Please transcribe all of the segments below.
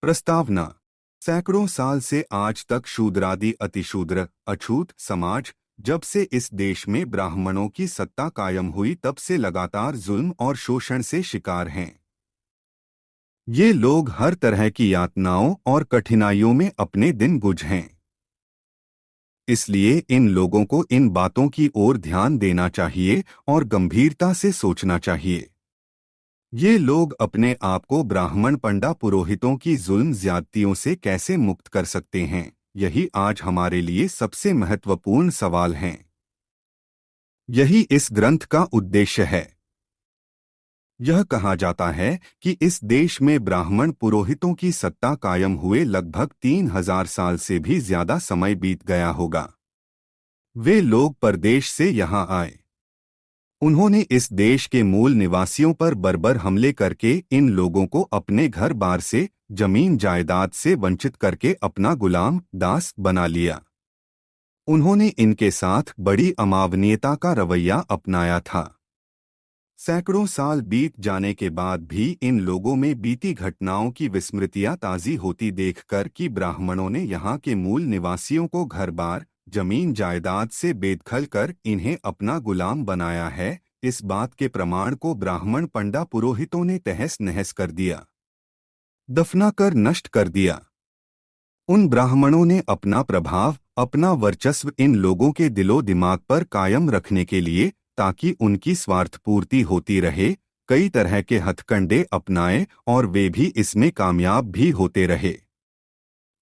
प्रस्तावना। सैकड़ों साल से आज तक शूद्रादि अतिशूद्र अछूत समाज जब से इस देश में ब्राह्मणों की सत्ता कायम हुई तब से लगातार जुल्म और शोषण से शिकार हैं। ये लोग हर तरह की यातनाओं और कठिनाइयों में अपने दिन गुज हैं। इसलिए इन लोगों को इन बातों की ओर ध्यान देना चाहिए और गंभीरता से सोचना चाहिए। ये लोग अपने आप को ब्राह्मण पंडा पुरोहितों की जुल्म ज्यादतियों से कैसे मुक्त कर सकते हैं, यही आज हमारे लिए सबसे महत्वपूर्ण सवाल है। यही इस ग्रंथ का उद्देश्य है। यह कहा जाता है कि इस देश में ब्राह्मण पुरोहितों की सत्ता कायम हुए लगभग 3000 साल से भी ज्यादा समय बीत गया होगा। वे लोग परदेश से यहाँ आए। उन्होंने इस देश के मूल निवासियों पर बर्बर हमले करके इन लोगों को अपने घर बार से, जमीन जायदाद से वंचित करके अपना गुलाम दास बना लिया। उन्होंने इनके साथ बड़ी अमानवीयता का रवैया अपनाया था। सैकड़ों साल बीत जाने के बाद भी इन लोगों में बीती घटनाओं की विस्मृतियां ताज़ी होती देखकर कि ब्राह्मणों ने यहाँ के मूल निवासियों को घर बार, जमीन जायदाद से बेदखल कर इन्हें अपना गुलाम बनाया है, इस बात के प्रमाण को ब्राह्मण पंडा पुरोहितों ने तहस नहस कर दिया, दफना कर नष्ट कर दिया। उन ब्राह्मणों ने अपना प्रभाव, अपना वर्चस्व इन लोगों के दिलो दिमाग पर कायम रखने के लिए, ताकि उनकी स्वार्थपूर्ति होती रहे, कई तरह के हथकंडे अपनाए और वे भी इसमें कामयाब भी होते रहे।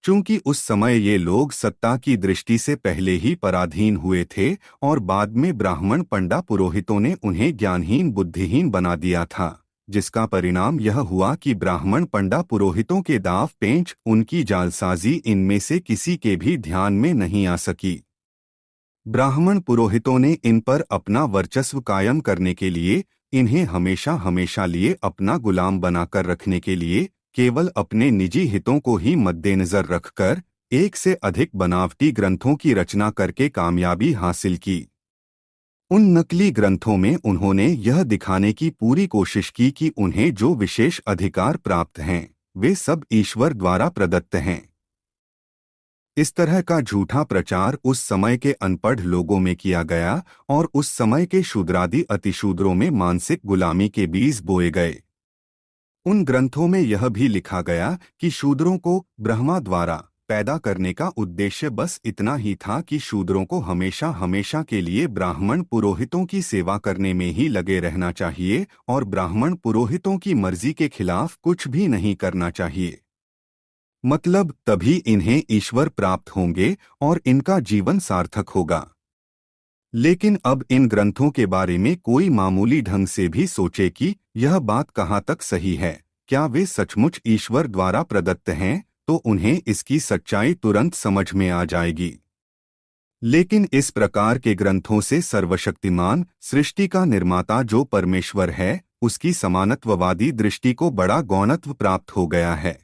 चूंकि उस समय ये लोग सत्ता की दृष्टि से पहले ही पराधीन हुए थे और बाद में ब्राह्मण पंडा पुरोहितों ने उन्हें ज्ञानहीन बुद्धिहीन बना दिया था, जिसका परिणाम यह हुआ कि ब्राह्मण पंडा पुरोहितों के दाव पेंच, उनकी जालसाजी इनमें से किसी के भी ध्यान में नहीं आ सकी। ब्राह्मण पुरोहितों ने इन पर अपना वर्चस्व कायम करने के लिए, इन्हें हमेशा हमेशा लिए अपना गुलाम बनाकर रखने के लिए, केवल अपने निजी हितों को ही मद्देनजर रखकर एक से अधिक बनावटी ग्रंथों की रचना करके कामयाबी हासिल की। उन नकली ग्रंथों में उन्होंने यह दिखाने की पूरी कोशिश की कि उन्हें जो विशेष अधिकार प्राप्त हैं, वे सब ईश्वर द्वारा प्रदत्त हैं। इस तरह का झूठा प्रचार उस समय के अनपढ़ लोगों में किया गया और उस समय के शूद्रादि अतिशूद्रों में मानसिक गुलामी के बीज बोए गए। उन ग्रंथों में यह भी लिखा गया कि शूद्रों को ब्रह्मा द्वारा पैदा करने का उद्देश्य बस इतना ही था कि शूद्रों को हमेशा हमेशा के लिए ब्राह्मण पुरोहितों की सेवा करने में ही लगे रहना चाहिए और ब्राह्मण पुरोहितों की मर्जी के खिलाफ कुछ भी नहीं करना चाहिए। मतलब तभी इन्हें ईश्वर प्राप्त होंगे और इनका जीवन सार्थक होगा। लेकिन अब इन ग्रंथों के बारे में कोई मामूली ढंग से भी सोचे कि यह बात कहाँ तक सही है, क्या वे सचमुच ईश्वर द्वारा प्रदत्त हैं, तो उन्हें इसकी सच्चाई तुरंत समझ में आ जाएगी। लेकिन इस प्रकार के ग्रंथों से सर्वशक्तिमान सृष्टि का निर्माता जो परमेश्वर है, उसकी समानत्ववादी दृष्टि को बड़ा गौणत्व प्राप्त हो गया है।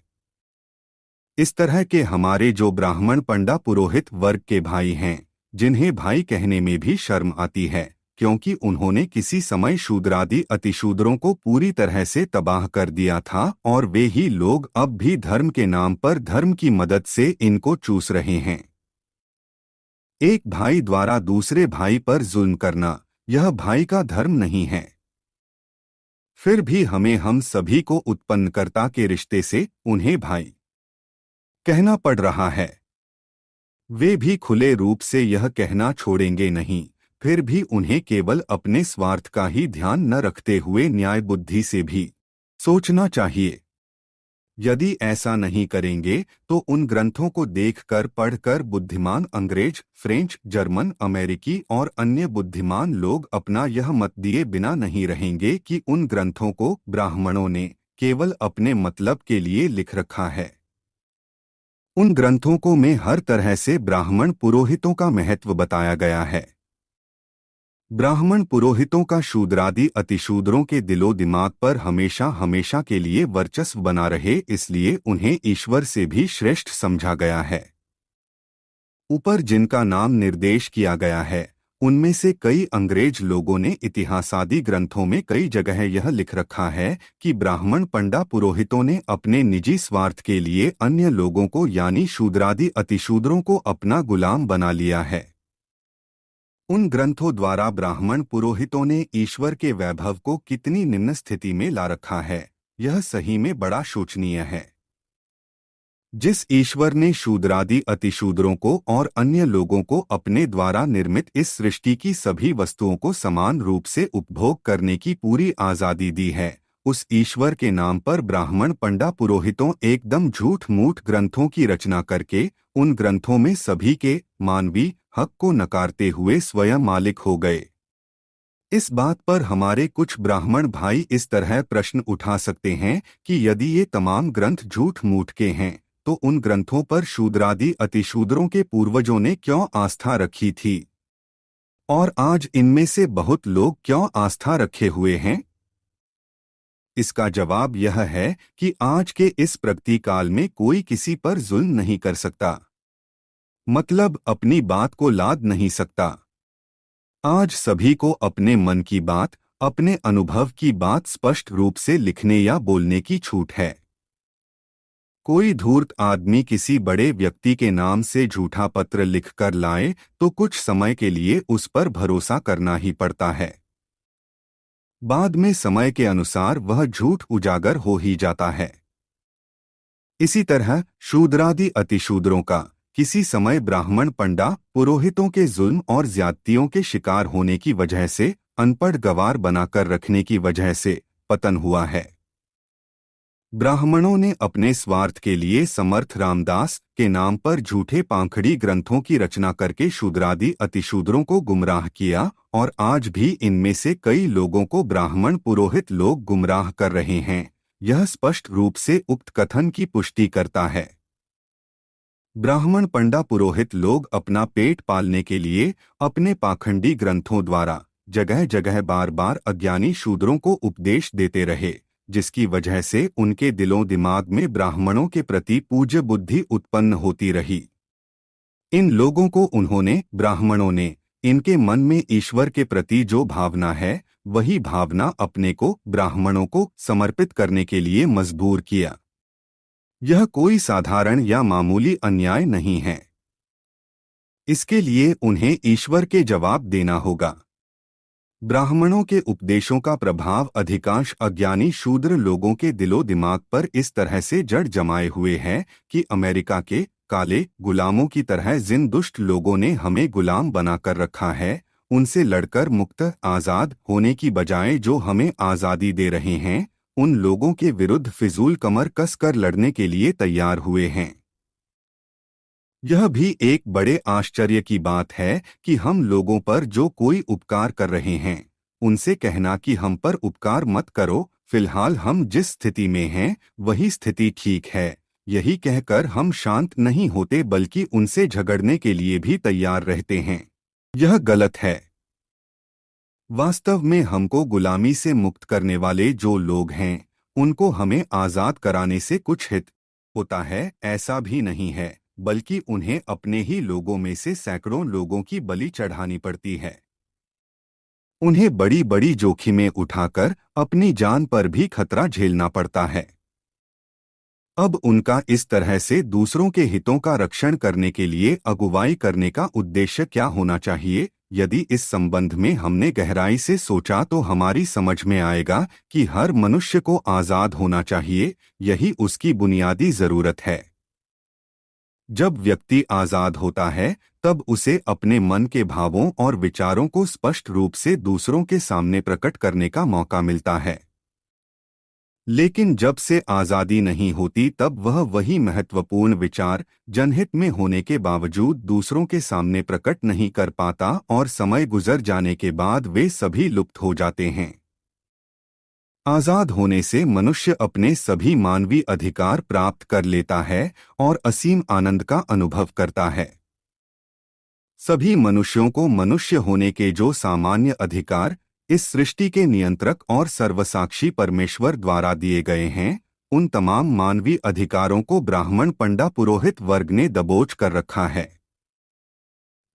इस तरह के हमारे जो ब्राह्मण पंडा पुरोहित वर्ग के भाई हैं, जिन्हें भाई कहने में भी शर्म आती है, क्योंकि उन्होंने किसी समय शूद्रादि अतिशूद्रों को पूरी तरह से तबाह कर दिया था और वे ही लोग अब भी धर्म के नाम पर धर्म की मदद से इनको चूस रहे हैं। एक भाई द्वारा दूसरे भाई पर जुल्म करना, यह भाई का धर्म नहीं है। फिर भी हमें हम सभी को उत्पन्नकर्ता के रिश्ते से उन्हें भाई कहना पड़ रहा है। वे भी खुले रूप से यह कहना छोड़ेंगे नहीं, फिर भी उन्हें केवल अपने स्वार्थ का ही ध्यान न रखते हुए न्याय बुद्धि से भी सोचना चाहिए। यदि ऐसा नहीं करेंगे तो उन ग्रंथों को देखकर पढ़कर बुद्धिमान अंग्रेज, फ्रेंच, जर्मन, अमेरिकी और अन्य बुद्धिमान लोग अपना यह मत दिए बिना नहीं रहेंगे कि उन ग्रंथों को ब्राह्मणों ने केवल अपने मतलब के लिए लिख रखा है। उन ग्रंथों को में हर तरह से ब्राह्मण पुरोहितों का महत्व बताया गया है। ब्राह्मण पुरोहितों का शूद्रादि अतिशूद्रों के दिलो दिमाग पर हमेशा हमेशा के लिए वर्चस्व बना रहे, इसलिए उन्हें ईश्वर से भी श्रेष्ठ समझा गया है। ऊपर जिनका नाम निर्देश किया गया है, उनमें से कई अंग्रेज लोगों ने इतिहासादि ग्रंथों में कई जगह यह लिख रखा है कि ब्राह्मण पंडा पुरोहितों ने अपने निजी स्वार्थ के लिए अन्य लोगों को यानी शूद्रादि अतिशूद्रों को अपना गुलाम बना लिया है। उन ग्रंथों द्वारा ब्राह्मण पुरोहितों ने ईश्वर के वैभव को कितनी निम्न स्थिति में ला रखा है, यह सही में बड़ा शोचनीय है। जिस ईश्वर ने शूद्रादि अतिशूद्रों को और अन्य लोगों को अपने द्वारा निर्मित इस सृष्टि की सभी वस्तुओं को समान रूप से उपभोग करने की पूरी आज़ादी दी है, उस ईश्वर के नाम पर ब्राह्मण पंडा पुरोहितों एकदम झूठ मूठ ग्रंथों की रचना करके उन ग्रंथों में सभी के मानवीय हक को नकारते हुए स्वयं मालिक हो गए। इस बात पर हमारे कुछ ब्राह्मण भाई इस तरह प्रश्न उठा सकते हैं कि यदि ये तमाम ग्रंथ झूठ मूठ के हैं तो उन ग्रंथों पर शूद्रादि अतिशूद्रों के पूर्वजों ने क्यों आस्था रखी थी और आज इनमें से बहुत लोग क्यों आस्था रखे हुए हैं? इसका जवाब यह है कि आज के इस प्रगति काल में कोई किसी पर जुल्म नहीं कर सकता, मतलब अपनी बात को लाद नहीं सकता। आज सभी को अपने मन की बात, अपने अनुभव की बात स्पष्ट रूप से लिखने या बोलने की छूट है। कोई धूर्त आदमी किसी बड़े व्यक्ति के नाम से झूठा पत्र लिखकर लाए तो कुछ समय के लिए उस पर भरोसा करना ही पड़ता है। बाद में समय के अनुसार वह झूठ उजागर हो ही जाता है। इसी तरह शूद्रादि अतिशूद्रों का किसी समय ब्राह्मण पंडा पुरोहितों के जुल्म और ज्यादतियों के शिकार होने की वजह से, अनपढ़ गवार बनाकर रखने की वजह से पतन हुआ है। ब्राह्मणों ने अपने स्वार्थ के लिए समर्थ रामदास के नाम पर झूठे पाखंडी ग्रंथों की रचना करके शूद्रादि अतिशूद्रों को गुमराह किया और आज भी इनमें से कई लोगों को ब्राह्मण पुरोहित लोग गुमराह कर रहे हैं। यह स्पष्ट रूप से उक्त कथन की पुष्टि करता है। ब्राह्मण पंडा पुरोहित लोग अपना पेट पालने के लिए अपने पाखंडी ग्रंथों द्वारा जगह जगह बार बार अज्ञानी शूद्रों को उपदेश देते रहे, जिसकी वजह से उनके दिलों दिमाग में ब्राह्मणों के प्रति पूज्य बुद्धि उत्पन्न होती रही। इन लोगों को उन्होंने, ब्राह्मणों ने, इनके मन में ईश्वर के प्रति जो भावना है वही भावना अपने को, ब्राह्मणों को समर्पित करने के लिए मजबूर किया। यह कोई साधारण या मामूली अन्याय नहीं है। इसके लिए उन्हें ईश्वर के जवाब देना होगा। ब्राह्मणों के उपदेशों का प्रभाव अधिकांश अज्ञानी शूद्र लोगों के दिलो दिमाग पर इस तरह से जड़ जमाए हुए है कि अमेरिका के काले गुलामों की तरह जिन दुष्ट लोगों ने हमें गुलाम बनाकर रखा है, उनसे लड़कर मुक्त आज़ाद होने की बजाय जो हमें आज़ादी दे रहे हैं, उन लोगों के विरुद्ध फिजूल कमर कसकर लड़ने के लिए तैयार हुए हैं। यह भी एक बड़े आश्चर्य की बात है कि हम लोगों पर जो कोई उपकार कर रहे हैं, उनसे कहना कि हम पर उपकार मत करो, फिलहाल हम जिस स्थिति में हैं वही स्थिति ठीक है, यही कहकर हम शांत नहीं होते बल्कि उनसे झगड़ने के लिए भी तैयार रहते हैं। यह गलत है। वास्तव में हमको गुलामी से मुक्त करने वाले जो लोग हैं, उनको हमें आज़ाद कराने से कुछ हित होता है, ऐसा भी नहीं है, बल्कि उन्हें अपने ही लोगों में से सैकड़ों लोगों की बलि चढ़ानी पड़ती है। उन्हें बड़ी बड़ी जोखिमें उठाकर अपनी जान पर भी खतरा झेलना पड़ता है। अब उनका इस तरह से दूसरों के हितों का रक्षण करने के लिए अगुवाई करने का उद्देश्य क्या होना चाहिए? यदि इस संबंध में हमने गहराई से सोचा तो हमारी समझ में आएगा कि हर मनुष्य को आज़ाद होना चाहिए, यही उसकी बुनियादी ज़रूरत है। जब व्यक्ति आज़ाद होता है तब उसे अपने मन के भावों और विचारों को स्पष्ट रूप से दूसरों के सामने प्रकट करने का मौका मिलता है। लेकिन जब से आज़ादी नहीं होती तब वह वही महत्वपूर्ण विचार जनहित में होने के बावजूद दूसरों के सामने प्रकट नहीं कर पाता और समय गुजर जाने के बाद वे सभी लुप्त हो जाते हैं। आज़ाद होने से मनुष्य अपने सभी मानवीय अधिकार प्राप्त कर लेता है और असीम आनंद का अनुभव करता है। सभी मनुष्यों को मनुष्य होने के जो सामान्य अधिकार इस सृष्टि के नियंत्रक और सर्वसाक्षी परमेश्वर द्वारा दिए गए हैं, उन तमाम मानवीय अधिकारों को ब्राह्मण पंडा पुरोहित वर्ग ने दबोच कर रखा है।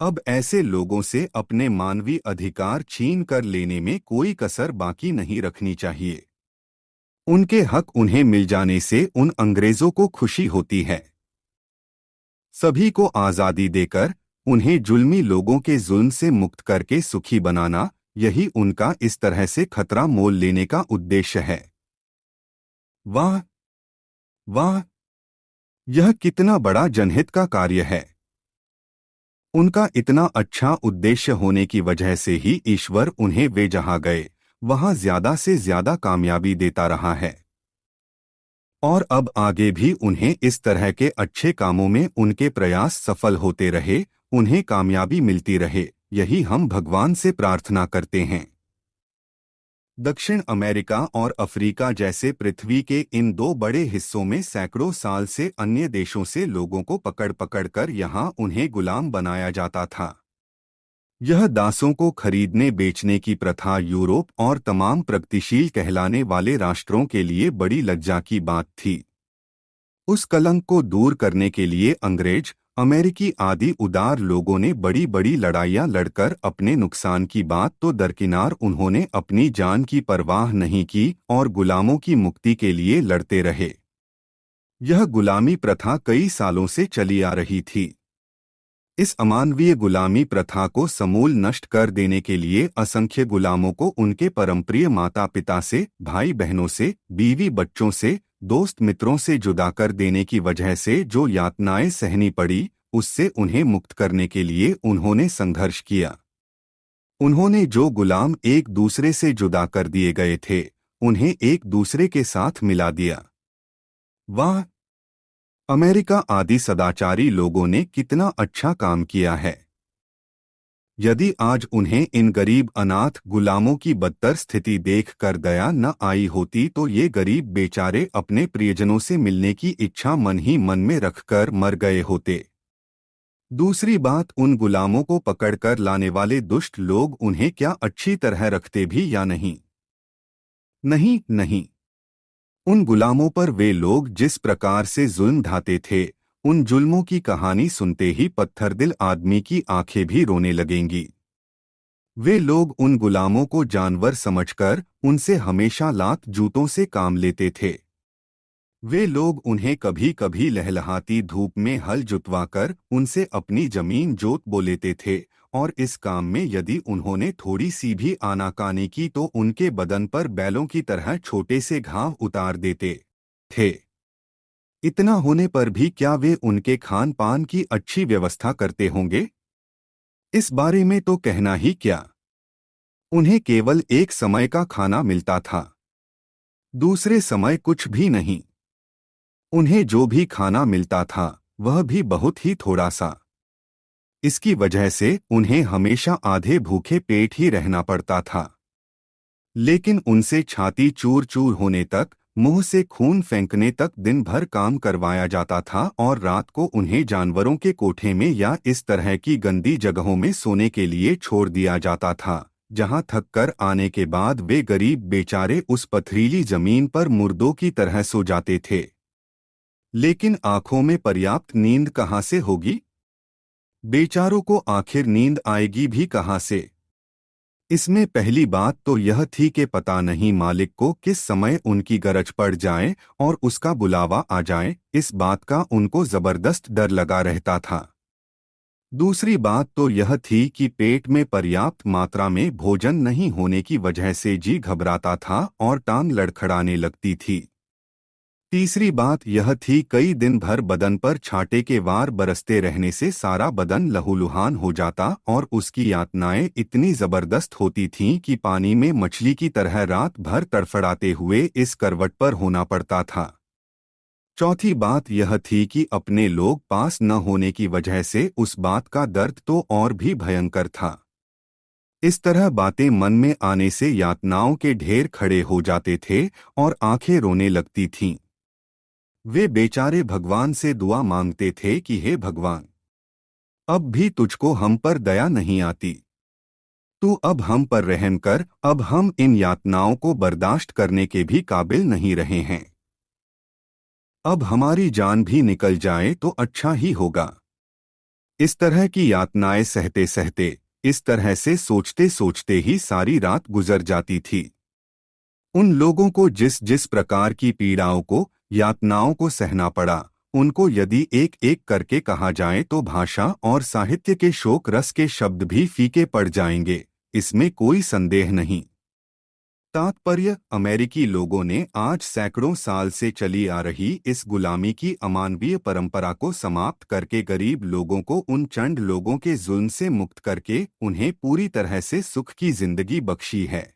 अब ऐसे लोगों से अपने मानवीय अधिकार छीन कर लेने में कोई कसर बाकी नहीं रखनी चाहिए। उनके हक उन्हें मिल जाने से उन अंग्रेजों को खुशी होती है। सभी को आज़ादी देकर उन्हें जुल्मी लोगों के जुल्म से मुक्त करके सुखी बनाना, यही उनका इस तरह से खतरा मोल लेने का उद्देश्य है। वाह वाह, यह कितना बड़ा जनहित का कार्य है। उनका इतना अच्छा उद्देश्य होने की वजह से ही ईश्वर उन्हें वे जहां गए वहां ज्यादा से ज्यादा कामयाबी देता रहा है। और अब आगे भी उन्हें इस तरह के अच्छे कामों में उनके प्रयास सफल होते रहे, उन्हें कामयाबी मिलती रहे, यही हम भगवान से प्रार्थना करते हैं। दक्षिण अमेरिका और अफ्रीका जैसे पृथ्वी के इन दो बड़े हिस्सों में सैकड़ों साल से अन्य देशों से लोगों को पकड़ पकड़ कर यहाँ उन्हें गुलाम बनाया जाता था। यह दासों को खरीदने बेचने की प्रथा यूरोप और तमाम प्रगतिशील कहलाने वाले राष्ट्रों के लिए बड़ी लज्जा की बात थी। उस कलंक को दूर करने के लिए अंग्रेज, अमेरिकी आदि उदार लोगों ने बड़ी बड़ी लड़ाइयां लड़कर अपने नुकसान की बात तो दरकिनार उन्होंने अपनी जान की परवाह नहीं की और गुलामों की मुक्ति के लिए लड़ते रहे। यह गुलामी प्रथा कई सालों से चली आ रही थी। इस अमानवीय गुलामी प्रथा को समूल नष्ट कर देने के लिए असंख्य गुलामों को उनके परमप्रिय माता पिता से, भाई बहनों से, बीवी बच्चों से, दोस्त मित्रों से जुदा कर देने की वजह से जो यातनाएं सहनी पड़ी, उससे उन्हें मुक्त करने के लिए उन्होंने संघर्ष किया। उन्होंने जो गुलाम एक दूसरे से जुदा कर दिए गए थे, उन्हें एक दूसरे के साथ मिला दिया। वाह, अमेरिका आदि सदाचारी लोगों ने कितना अच्छा काम किया है। यदि आज उन्हें इन गरीब अनाथ गुलामों की बदतर स्थिति देखकर दया न आई होती तो ये गरीब बेचारे अपने प्रियजनों से मिलने की इच्छा मन ही मन में रखकर मर गए होते। दूसरी बात, उन गुलामों को पकड़कर लाने वाले दुष्ट लोग उन्हें क्या अच्छी तरह रखते भी या नहीं? नहीं नहीं, उन गुलामों पर वे लोग जिस प्रकार से जुल्म ढाते थे, उन जुल्मों की कहानी सुनते ही पत्थरदिल आदमी की आंखें भी रोने लगेंगी। वे लोग उन गुलामों को जानवर समझकर उनसे हमेशा लात जूतों से काम लेते थे। वे लोग उन्हें कभी कभी लहलहाती धूप में हल जुतवाकर उनसे अपनी जमीन जोत बो लेते थे, और इस काम में यदि उन्होंने थोड़ी सी भी आनाकानी की तो उनके बदन पर बैलों की तरह छोटे से घाव उतार देते थे। इतना होने पर भी क्या वे उनके खान पान की अच्छी व्यवस्था करते होंगे? इस बारे में तो कहना ही क्या। उन्हें केवल एक समय का खाना मिलता था, दूसरे समय कुछ भी नहीं। उन्हें जो भी खाना मिलता था वह भी बहुत ही थोड़ा सा। इसकी वजह से उन्हें हमेशा आधे भूखे पेट ही रहना पड़ता था। लेकिन उनसे छाती चूर चूर होने तक, मुंह से खून फेंकने तक दिन भर काम करवाया जाता था और रात को उन्हें जानवरों के कोठे में या इस तरह की गंदी जगहों में सोने के लिए छोड़ दिया जाता था, जहां थक कर आने के बाद वे गरीब बेचारे उस पथरीली जमीन पर मुर्दों की तरह सो जाते थे। लेकिन आंखों में पर्याप्त नींद कहाँ से होगी? बेचारों को आखिर नींद आएगी भी कहाँ से? इसमें पहली बात तो यह थी कि पता नहीं मालिक को किस समय उनकी गरज पड़ जाए और उसका बुलावा आ जाए, इस बात का उनको जबरदस्त डर लगा रहता था। दूसरी बात तो यह थी कि पेट में पर्याप्त मात्रा में भोजन नहीं होने की वजह से जी घबराता था और टांग लड़खड़ाने लगती थी। तीसरी बात यह थी कई दिन भर बदन पर छांटे के वार बरसते रहने से सारा बदन लहूलुहान हो जाता और उसकी यातनाएं इतनी जबरदस्त होती थीं कि पानी में मछली की तरह रात भर तड़फड़ाते हुए इस करवट पर होना पड़ता था। चौथी बात यह थी कि अपने लोग पास न होने की वजह से उस बात का दर्द तो और भी भयंकर था। इस तरह बातें मन में आने से यातनाओं के ढेर खड़े हो जाते थे और आंखें रोने लगती थीं। वे बेचारे भगवान से दुआ मांगते थे कि हे भगवान, अब भी तुझको हम पर दया नहीं आती। तू अब हम पर रहम कर, अब हम इन यातनाओं को बर्दाश्त करने के भी काबिल नहीं रहे हैं। अब हमारी जान भी निकल जाए तो अच्छा ही होगा। इस तरह की यातनाएं सहते सहते, इस तरह से सोचते सोचते ही सारी रात गुजर जाती थी। उन लोगों को जिस जिस प्रकार की पीड़ाओं को, यातनाओं को सहना पड़ा, उनको यदि एक एक करके कहा जाए तो भाषा और साहित्य के शोक रस के शब्द भी फीके पड़ जाएंगे, इसमें कोई संदेह नहीं। तात्पर्य, अमेरिकी लोगों ने आज सैकड़ों साल से चली आ रही इस गुलामी की अमानवीय परंपरा को समाप्त करके गरीब लोगों को उन चंड लोगों के जुल्म से मुक्त करके उन्हें पूरी तरह से सुख की जिंदगी बख्शी है।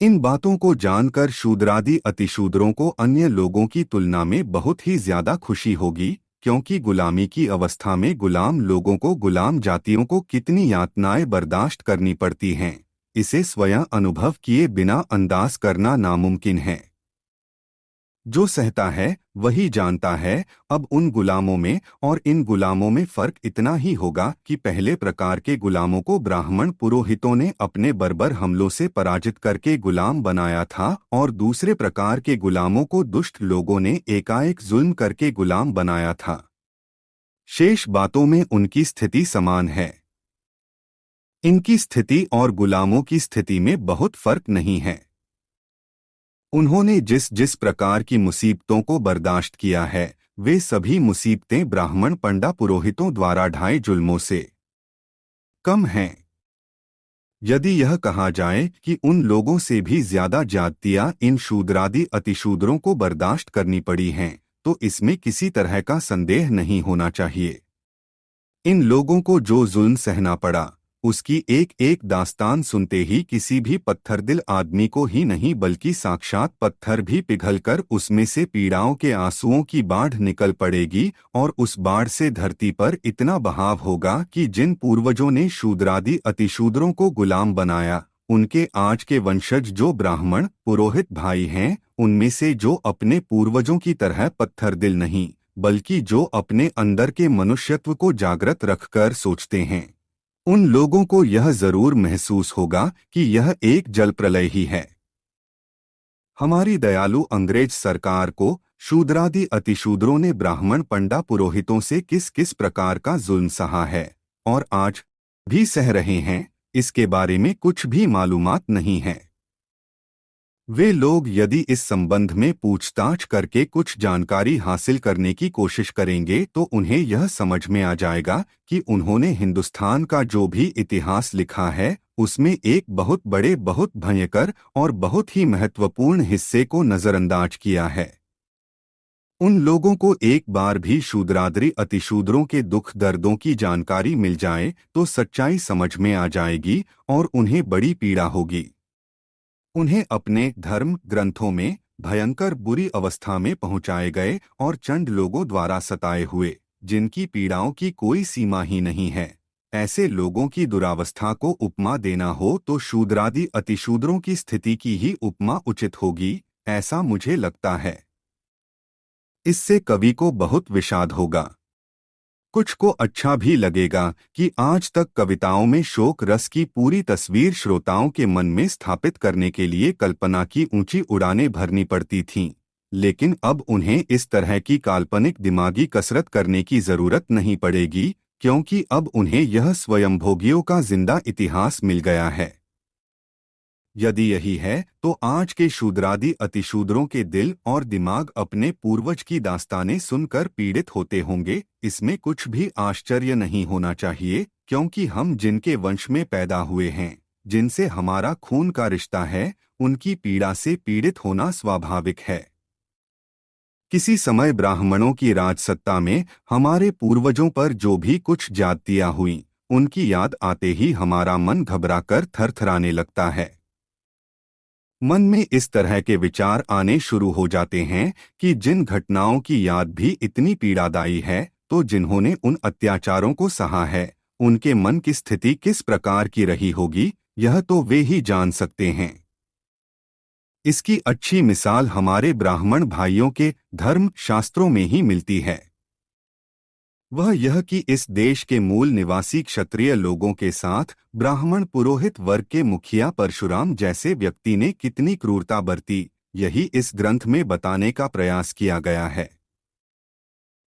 इन बातों को जानकर शूद्रादि अतिशूद्रों को अन्य लोगों की तुलना में बहुत ही ज्यादा खुशी होगी, क्योंकि गुलामी की अवस्था में गुलाम लोगों को, गुलाम जातियों को कितनी यातनाएं बर्दाश्त करनी पड़ती हैं, इसे स्वयं अनुभव किए बिना अंदाज करना नामुमकिन है। जो सहता है वही जानता है। अब उन गुलामों में और इन गुलामों में फर्क इतना ही होगा कि पहले प्रकार के गुलामों को ब्राह्मण पुरोहितों ने अपने बर्बर हमलों से पराजित करके गुलाम बनाया था, और दूसरे प्रकार के गुलामों को दुष्ट लोगों ने एकाएक जुल्म करके गुलाम बनाया था। शेष बातों में उनकी स्थिति समान है। इनकी स्थिति और गुलामों की स्थिति में बहुत फर्क नहीं है। उन्होंने जिस जिस प्रकार की मुसीबतों को बर्दाश्त किया है, वे सभी मुसीबतें ब्राह्मण पंडा पुरोहितों द्वारा ढाए जुल्मों से कम हैं। यदि यह कहा जाए कि उन लोगों से भी ज्यादा ज्यादतियां इन शूद्रादि अतिशूद्रों को बर्दाश्त करनी पड़ी हैं, तो इसमें किसी तरह का संदेह नहीं होना चाहिए। इन लोगों को जो जुल्म सहना पड़ा, उसकी एक एक दास्तान सुनते ही किसी भी पत्थरदिल आदमी को ही नहीं बल्कि साक्षात पत्थर भी पिघलकर उसमें से पीड़ाओं के आंसुओं की बाढ़ निकल पड़ेगी, और उस बाढ़ से धरती पर इतना बहाव होगा कि जिन पूर्वजों ने शूद्रादि अतिशूद्रों को गुलाम बनाया, उनके आज के वंशज जो ब्राह्मण पुरोहित भाई हैं, उनमें से जो अपने पूर्वजों की तरह पत्थरदिल नहीं, बल्कि जो अपने अंदर के मनुष्यत्व को जागृत रखकर सोचते हैं, उन लोगों को यह जरूर महसूस होगा कि यह एक जल प्रलय ही है। हमारी दयालु अंग्रेज सरकार को शूद्रादि अतिशूद्रों ने ब्राह्मण पंडा पुरोहितों से किस किस प्रकार का जुल्म सहा है और आज भी सह रहे हैं, इसके बारे में कुछ भी मालूमात नहीं है। वे लोग यदि इस संबंध में पूछताछ करके कुछ जानकारी हासिल करने की कोशिश करेंगे तो उन्हें यह समझ में आ जाएगा कि उन्होंने हिंदुस्तान का जो भी इतिहास लिखा है, उसमें एक बहुत बड़े, बहुत भयंकर और बहुत ही महत्वपूर्ण हिस्से को नजरअंदाज किया है। उन लोगों को एक बार भी शूद्रादि अतिशूद्रों के दुख दर्दों की जानकारी मिल जाए तो सच्चाई समझ में आ जाएगी और उन्हें बड़ी पीड़ा होगी। उन्हें अपने धर्म ग्रंथों में भयंकर बुरी अवस्था में पहुंचाए गए और चंड लोगों द्वारा सताए हुए, जिनकी पीड़ाओं की कोई सीमा ही नहीं है, ऐसे लोगों की दुरावस्था को उपमा देना हो तो शूद्रादि अतिशूद्रों की स्थिति की ही उपमा उचित होगी, ऐसा मुझे लगता है। इससे कवि को बहुत विषाद होगा। कुछ को अच्छा भी लगेगा कि आज तक कविताओं में शोक रस की पूरी तस्वीर श्रोताओं के मन में स्थापित करने के लिए कल्पना की ऊंची उड़ानें भरनी पड़ती थीं, लेकिन अब उन्हें इस तरह की काल्पनिक दिमागी कसरत करने की जरूरत नहीं पड़ेगी, क्योंकि अब उन्हें यह स्वयंभोगियों का जिंदा इतिहास मिल गया है। यदि यही है तो आज के शूद्रादि अतिशूद्रों के दिल और दिमाग अपने पूर्वज की दास्तानें सुनकर पीड़ित होते होंगे, इसमें कुछ भी आश्चर्य नहीं होना चाहिए, क्योंकि हम जिनके वंश में पैदा हुए हैं, जिनसे हमारा खून का रिश्ता है, उनकी पीड़ा से पीड़ित होना स्वाभाविक है। किसी समय ब्राह्मणों की राजसत्ता में हमारे पूर्वजों पर जो भी कुछ ज्यादतियां हुईं, उनकी याद आते ही हमारा मन घबराकर थरथराने लगता है। मन में इस तरह के विचार आने शुरू हो जाते हैं कि जिन घटनाओं की याद भी इतनी पीड़ादायी है, तो जिन्होंने उन अत्याचारों को सहा है, उनके मन की स्थिति किस प्रकार की रही होगी, यह तो वे ही जान सकते हैं। इसकी अच्छी मिसाल हमारे ब्राह्मण भाइयों के धर्म शास्त्रों में ही मिलती है। वह यह कि इस देश के मूल निवासी क्षत्रिय लोगों के साथ ब्राह्मण पुरोहित वर्ग के मुखिया परशुराम जैसे व्यक्ति ने कितनी क्रूरता बरती, यही इस ग्रंथ में बताने का प्रयास किया गया है।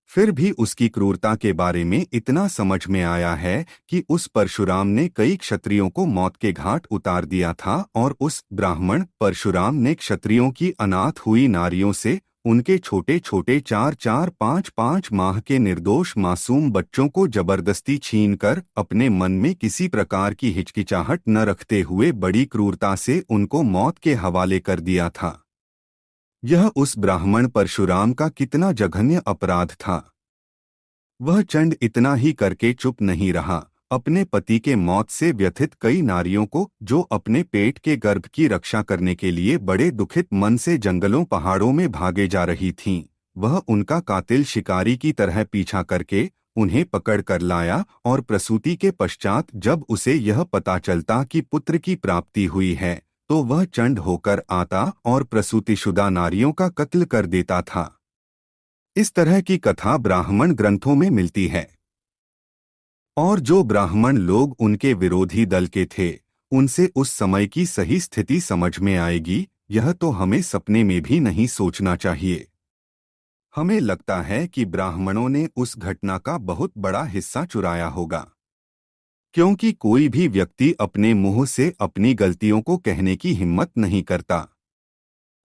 फिर भी उसकी क्रूरता के बारे में इतना समझ में आया है कि उस परशुराम ने कई क्षत्रियों को मौत के घाट उतार दिया था और उस ब्राह्मण परशुराम ने क्षत्रियों की अनाथ हुई नारियों से उनके छोटे छोटे 4-4 5-5 माह के निर्दोष मासूम बच्चों को जबरदस्ती छीनकर अपने मन में किसी प्रकार की हिचकिचाहट न रखते हुए बड़ी क्रूरता से उनको मौत के हवाले कर दिया था। यह उस ब्राह्मण परशुराम का कितना जघन्य अपराध था। वह चंड इतना ही करके चुप नहीं रहा। अपने पति के मौत से व्यथित कई नारियों को, जो अपने पेट के गर्भ की रक्षा करने के लिए बड़े दुखित मन से जंगलों पहाड़ों में भागे जा रही थीं, वह उनका कातिल शिकारी की तरह पीछा करके उन्हें पकड़ कर लाया और प्रसूति के पश्चात जब उसे यह पता चलता कि पुत्र की प्राप्ति हुई है, तो वह चंड होकर आता और प्रसूतिशुदा नारियों का कत्ल कर देता था। इस तरह की कथा ब्राह्मण ग्रंथों में मिलती है। और जो ब्राह्मण लोग उनके विरोधी दल के थे, उनसे उस समय की सही स्थिति समझ में आएगी, यह तो हमें सपने में भी नहीं सोचना चाहिए। हमें लगता है कि ब्राह्मणों ने उस घटना का बहुत बड़ा हिस्सा चुराया होगा, क्योंकि कोई भी व्यक्ति अपने मुंह से अपनी गलतियों को कहने की हिम्मत नहीं करता।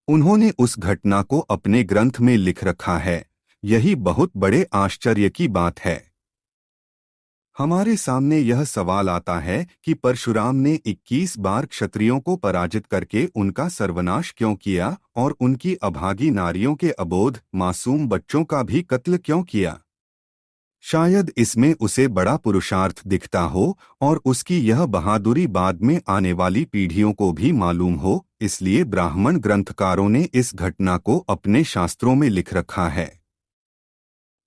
उन्होंने उस घटना को अपने ग्रंथ में लिख रखा है। यही बहुत बड़े आश्चर्य की बात है। हमारे सामने यह सवाल आता है कि परशुराम ने 21 बार क्षत्रियों को पराजित करके उनका सर्वनाश क्यों किया और उनकी अभागी नारियों के अबोध मासूम बच्चों का भी कत्ल क्यों किया। शायद इसमें उसे बड़ा पुरुषार्थ दिखता हो और उसकी यह बहादुरी बाद में आने वाली पीढ़ियों को भी मालूम हो, इसलिए ब्राह्मण ग्रंथकारों ने इस घटना को अपने शास्त्रों में लिख रखा है।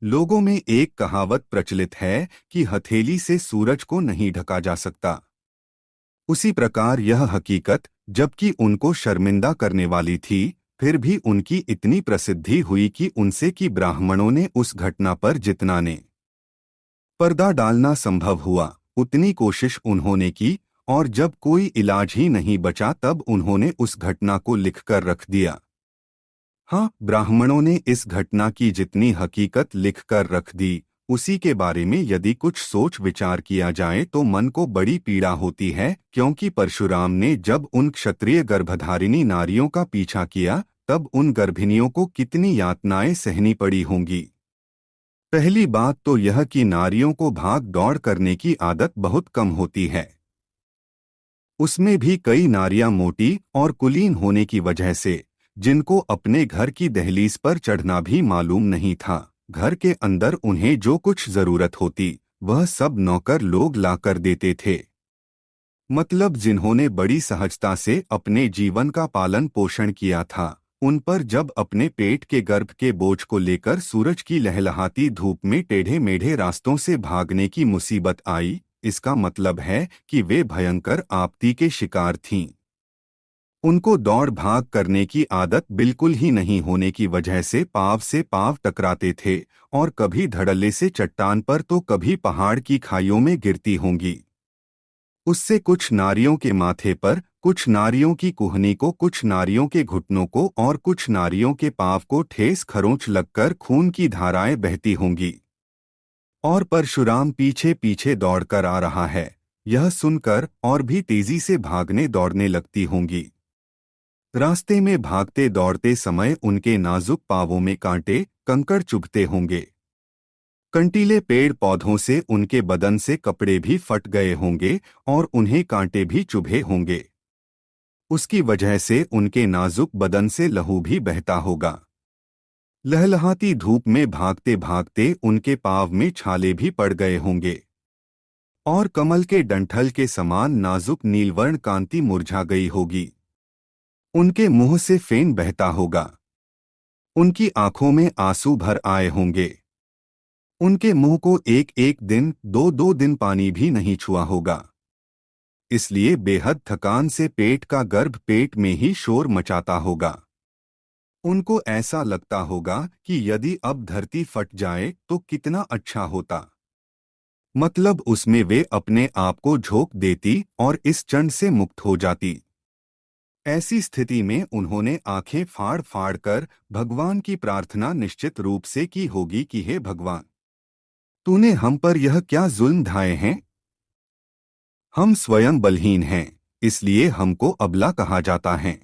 लोगों में एक कहावत प्रचलित है कि हथेली से सूरज को नहीं ढका जा सकता। उसी प्रकार यह हकीकत, जबकि उनको शर्मिंदा करने वाली थी, फिर भी उनकी इतनी प्रसिद्धि हुई कि उनसे कि ब्राह्मणों ने उस घटना पर जितना ने पर्दा डालना संभव हुआ, उतनी कोशिश उन्होंने की, और जब कोई इलाज ही नहीं बचा तब उन्होंने उस घटना को लिखकर रख दिया। हाँ, ब्राह्मणों ने इस घटना की जितनी हकीकत लिखकर रख दी, उसी के बारे में यदि कुछ सोच विचार किया जाए तो मन को बड़ी पीड़ा होती है, क्योंकि परशुराम ने जब उन क्षत्रिय गर्भधारिणी नारियों का पीछा किया, तब उन गर्भिणियों को कितनी यातनाएं सहनी पड़ी होंगी। पहली बात तो यह कि नारियों को भाग दौड़ करने की आदत बहुत कम होती है। उसमें भी कई नारियां मोटी और कुलीन होने की वजह से, जिनको अपने घर की दहलीज पर चढ़ना भी मालूम नहीं था। घर के अंदर उन्हें जो कुछ जरूरत होती, वह सब नौकर लोग लाकर देते थे। मतलब जिन्होंने बड़ी सहजता से अपने जीवन का पालन पोषण किया था, उन पर जब अपने पेट के गर्भ के बोझ को लेकर सूरज की लहलहाती धूप में टेढ़े मेढ़े रास्तों से भागने की मुसीबत आई, इसका मतलब है कि वे भयंकर आपत्ति के शिकार थीं। उनको दौड़ भाग करने की आदत बिल्कुल ही नहीं होने की वजह से पाँव टकराते थे, और कभी धड़ल्ले से चट्टान पर तो कभी पहाड़ की खाइयों में गिरती होंगी। उससे कुछ नारियों के माथे पर, कुछ नारियों की कुहनी को, कुछ नारियों के घुटनों को और कुछ नारियों के पाँव को ठेस खरोंच लगकर खून की धाराएं बहती होंगी। और परशुराम पीछे पीछे दौड़कर आ रहा है, यह सुनकर और भी तेजी से भागने दौड़ने लगती होंगी। रास्ते में भागते दौड़ते समय उनके नाजुक पांवों में कांटे कंकड़ चुभते होंगे। कंटीले पेड़ पौधों से उनके बदन से कपड़े भी फट गए होंगे और उन्हें कांटे भी चुभे होंगे। उसकी वजह से उनके नाजुक बदन से लहू भी बहता होगा। लहलहाती धूप में भागते भागते उनके पांव में छाले भी पड़ गए होंगे और कमल के डंठल के समान नाजुक नीलवर्ण कांति मुरझा गई होगी। उनके मुंह से फेन बहता होगा। उनकी आंखों में आंसू भर आए होंगे। उनके मुंह को एक एक दिन, दो दो दिन पानी भी नहीं छुआ होगा। इसलिए बेहद थकान से पेट का गर्भ पेट में ही शोर मचाता होगा। उनको ऐसा लगता होगा कि यदि अब धरती फट जाए तो कितना अच्छा होता। मतलब उसमें वे अपने आप को झोंक देती और इस चंड से मुक्त हो जाती। ऐसी स्थिति में उन्होंने आंखें फाड़ फाड़ कर भगवान की प्रार्थना निश्चित रूप से की होगी कि हे भगवान, तूने हम पर यह क्या जुल्म ढाए हैं। हम स्वयं बलहीन हैं, इसलिए हमको अबला कहा जाता है।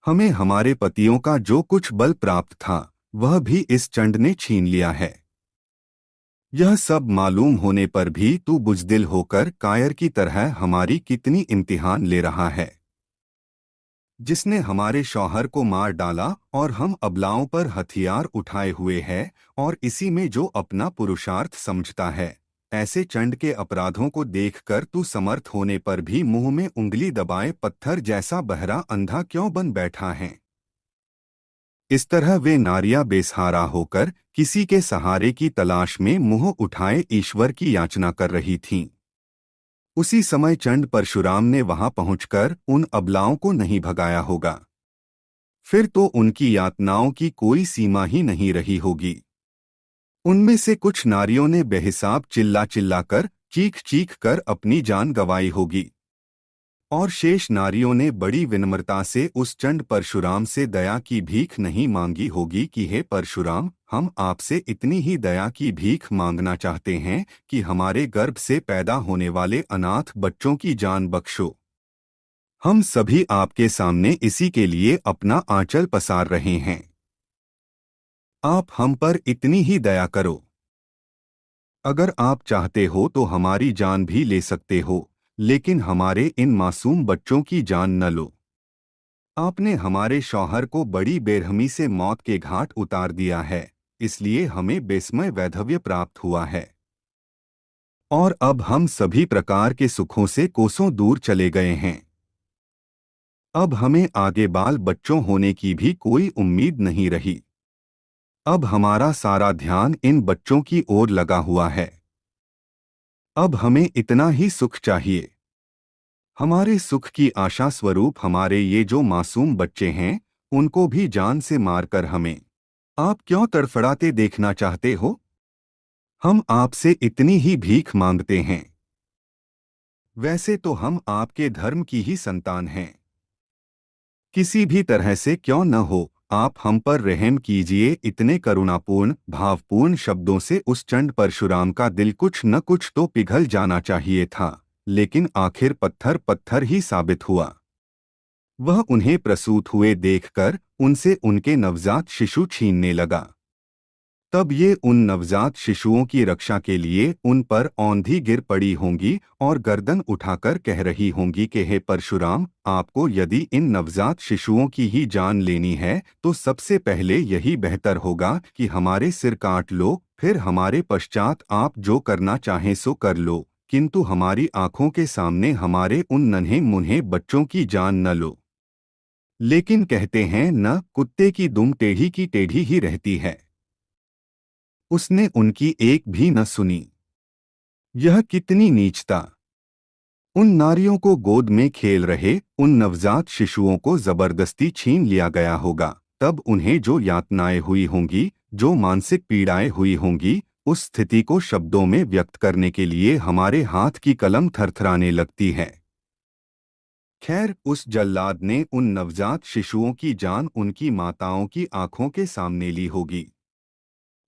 हमें हमारे पतियों का जो कुछ बल प्राप्त था वह भी इस चंड ने छीन लिया है। यह सब मालूम होने पर भी तू बुजदिल होकर कायर की तरह हमारी कितनी इम्तिहान ले रहा है। जिसने हमारे शौहर को मार डाला और हम अबलाओं पर हथियार उठाए हुए हैं और इसी में जो अपना पुरुषार्थ समझता है, ऐसे चंड के अपराधों को देखकर तू समर्थ होने पर भी मुंह में उंगली दबाए पत्थर जैसा बहरा अंधा क्यों बन बैठा है। इस तरह वे नारियां बेसहारा होकर किसी के सहारे की तलाश में मुंह उठाए ईश्वर की याचना कर रही थीं। उसी समय चंड परशुराम ने वहां पहुंचकर उन अबलाओं को नहीं भगाया होगा। फिर तो उनकी यातनाओं की कोई सीमा ही नहीं रही होगी। उनमें से कुछ नारियों ने बेहिसाब चिल्ला चिल्ला कर चीख चीख कर अपनी जान गंवाई होगी और शेष नारियों ने बड़ी विनम्रता से उस चंड परशुराम से दया की भीख नहीं मांगी होगी कि हे परशुराम, हम आपसे इतनी ही दया की भीख मांगना चाहते हैं कि हमारे गर्भ से पैदा होने वाले अनाथ बच्चों की जान बख्शो। हम सभी आपके सामने इसी के लिए अपना आंचल पसार रहे हैं। आप हम पर इतनी ही दया करो। अगर आप चाहते हो तो हमारी जान भी ले सकते हो, लेकिन हमारे इन मासूम बच्चों की जान न लो। आपने हमारे शौहर को बड़ी बेरहमी से मौत के घाट उतार दिया है, इसलिए हमें बेस्मय वैधव्य प्राप्त हुआ है और अब हम सभी प्रकार के सुखों से कोसों दूर चले गए हैं। अब हमें आगे बाल बच्चों होने की भी कोई उम्मीद नहीं रही। अब हमारा सारा ध्यान इन बच्चों की ओर लगा हुआ है। अब हमें इतना ही सुख चाहिए। हमारे सुख की आशा स्वरूप हमारे ये जो मासूम बच्चे हैं, उनको भी जान से मारकर हमें आप क्यों तड़फड़ाते देखना चाहते हो। हम आपसे इतनी ही भीख मांगते हैं। वैसे तो हम आपके धर्म की ही संतान हैं। किसी भी तरह से क्यों न हो, आप हम पर रहम कीजिए। इतने करुणापूर्ण भावपूर्ण शब्दों से उस चंड परशुराम का दिल कुछ न कुछ तो पिघल जाना चाहिए था, लेकिन आखिर पत्थर पत्थर ही साबित हुआ। वह उन्हें प्रसूत हुए देखकर उनसे उनके नवजात शिशु छीनने लगा। तब ये उन नवजात शिशुओं की रक्षा के लिए उन पर औंधी गिर पड़ी होंगी और गर्दन उठाकर कह रही होंगी कि हे परशुराम, आपको यदि इन नवजात शिशुओं की ही जान लेनी है तो सबसे पहले यही बेहतर होगा कि हमारे सिर काट लो, फिर हमारे पश्चात आप जो करना चाहें सो कर लो, किंतु हमारी आंखों के सामने हमारे उन नन्हे मुन्हे बच्चों की जान न लो। लेकिन कहते हैं न, कुत्ते की दुम टेढ़ी की टेढ़ी ही रहती है। उसने उनकी एक भी न सुनी। यह कितनी नीचता। उन नारियों को गोद में खेल रहे उन नवजात शिशुओं को जबरदस्ती छीन लिया गया होगा। तब उन्हें जो यातनाएं हुई होंगी, जो मानसिक पीड़ाएं हुई होंगी, उस स्थिति को शब्दों में व्यक्त करने के लिए हमारे हाथ की कलम थरथराने लगती है। खैर, उस जल्लाद ने उन नवजात शिशुओं की जान उनकी माताओं की आंखों के सामने ली होगी।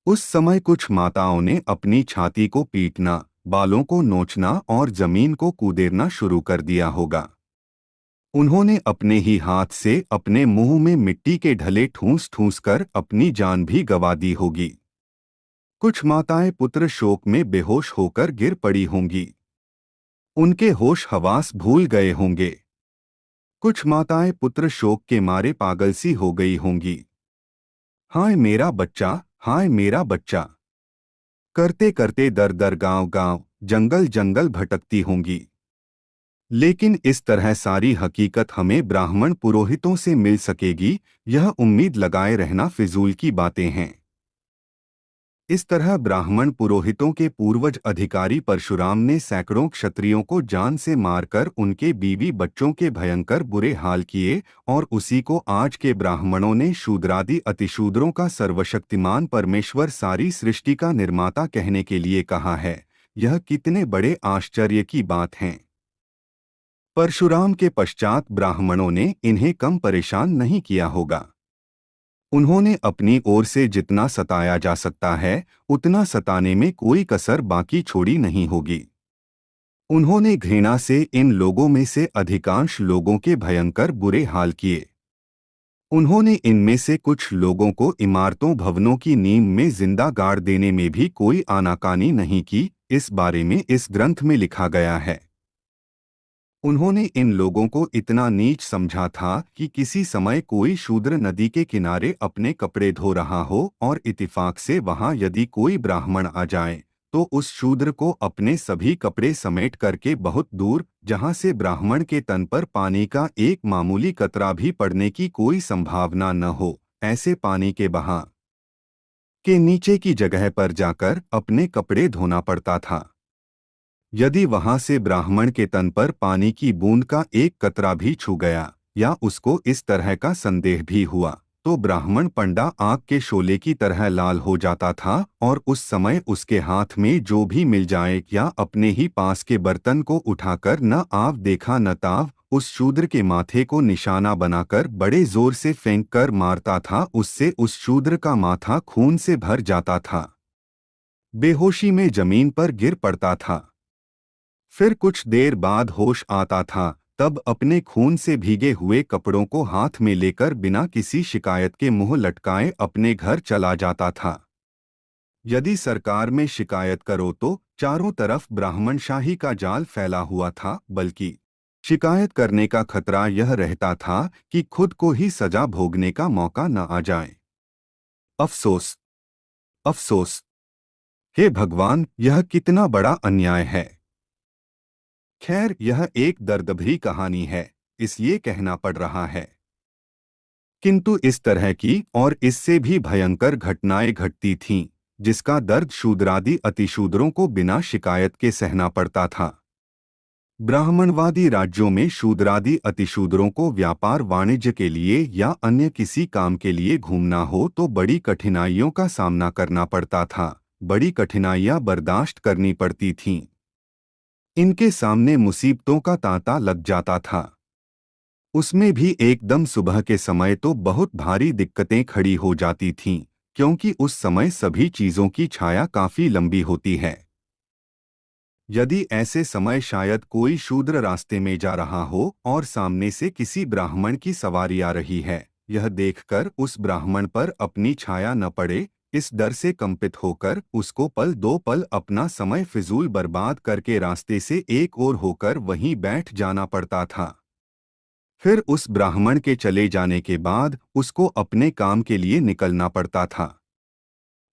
उस समय कुछ माताओं ने अपनी छाती को पीटना, बालों को नोचना और जमीन को कूदेरना शुरू कर दिया होगा। उन्होंने अपने ही हाथ से अपने मुंह में मिट्टी के ढले ठूंस ठूंस कर अपनी जान भी गंवा दी होगी। कुछ माताएं पुत्र शोक में बेहोश होकर गिर पड़ी होंगी। उनके होश हवास भूल गए होंगे। कुछ माताएं पुत्र शोक के मारे पागल सी हो गई होंगी। हाय मेरा बच्चा, हाय मेरा बच्चा करते करते दर दर गांव गांव जंगल जंगल भटकती होंगी। लेकिन इस तरह सारी हकीकत हमें ब्राह्मण पुरोहितों से मिल सकेगी, यह उम्मीद लगाए रहना फिजूल की बातें हैं। इस तरह ब्राह्मण पुरोहितों के पूर्वज अधिकारी परशुराम ने सैकड़ों क्षत्रियों को जान से मारकर उनके बीवी बच्चों के भयंकर बुरे हाल किए और उसी को आज के ब्राह्मणों ने शूद्रादि अतिशूद्रों का सर्वशक्तिमान परमेश्वर सारी सृष्टि का निर्माता कहने के लिए कहा है। यह कितने बड़े आश्चर्य की बात है। परशुराम के पश्चात ब्राह्मणों ने इन्हें कम परेशान नहीं किया होगा। उन्होंने अपनी ओर से जितना सताया जा सकता है उतना सताने में कोई कसर बाकी छोड़ी नहीं होगी। उन्होंने घृणा से इन लोगों में से अधिकांश लोगों के भयंकर बुरे हाल किए। उन्होंने इनमें से कुछ लोगों को इमारतों भवनों की नींव में जिंदा गाड़ देने में भी कोई आनाकानी नहीं की। इस बारे में इस ग्रंथ में लिखा गया है। उन्होंने इन लोगों को इतना नीच समझा था कि किसी समय कोई शूद्र नदी के किनारे अपने कपड़े धो रहा हो और इत्तेफाक से वहां यदि कोई ब्राह्मण आ जाए तो उस शूद्र को अपने सभी कपड़े समेट करके बहुत दूर, जहां से ब्राह्मण के तन पर पानी का एक मामूली कतरा भी पड़ने की कोई संभावना न हो, ऐसे पानी के बहाव के नीचे की जगह पर जाकर अपने कपड़े धोना पड़ता था। यदि वहां से ब्राह्मण के तन पर पानी की बूंद का एक कतरा भी छू गया या उसको इस तरह का संदेह भी हुआ तो ब्राह्मण पंडा आग के शोले की तरह लाल हो जाता था और उस समय उसके हाथ में जो भी मिल जाए या अपने ही पास के बर्तन को उठाकर न आव देखा न ताव उस शूद्र के माथे को निशाना बनाकर बड़े जोर से फेंक कर मारता था। उससे उस शूद्र का माथा खून से भर जाता था, बेहोशी में जमीन पर गिर पड़ता था। फिर कुछ देर बाद होश आता था, तब अपने खून से भीगे हुए कपड़ों को हाथ में लेकर बिना किसी शिकायत के मुंह लटकाए अपने घर चला जाता था। यदि सरकार में शिकायत करो तो चारों तरफ ब्राह्मणशाही का जाल फैला हुआ था, बल्कि शिकायत करने का खतरा यह रहता था कि खुद को ही सजा भोगने का मौका न आ जाए। अफसोस, अफसोस! हे भगवान, यह कितना बड़ा अन्याय है। खैर, यह एक दर्दभरी कहानी है, इसलिए कहना पड़ रहा है। किंतु इस तरह की और इससे भी भयंकर घटनाएं घटती थीं, जिसका दर्द शूद्रादि अतिशूद्रों को बिना शिकायत के सहना पड़ता था। ब्राह्मणवादी राज्यों में शूद्रादि अतिशूद्रों को व्यापार वाणिज्य के लिए या अन्य किसी काम के लिए घूमना हो तो बड़ी कठिनाइयों का सामना करना पड़ता था, बड़ी कठिनाइयां बर्दाश्त करनी पड़ती थीं। इनके सामने मुसीबतों का तांता लग जाता था। उसमें भी एकदम सुबह के समय तो बहुत भारी दिक्कतें खड़ी हो जाती थीं, क्योंकि उस समय सभी चीजों की छाया काफी लंबी होती है। यदि ऐसे समय शायद कोई शूद्र रास्ते में जा रहा हो और सामने से किसी ब्राह्मण की सवारी आ रही है, यह देखकर उस ब्राह्मण पर अपनी छाया न पड़े, इस डर से कंपित होकर उसको पल दो पल अपना समय फिजूल बर्बाद करके रास्ते से एक ओर होकर वहीं बैठ जाना पड़ता था। फिर उस ब्राह्मण के चले जाने के बाद उसको अपने काम के लिए निकलना पड़ता था।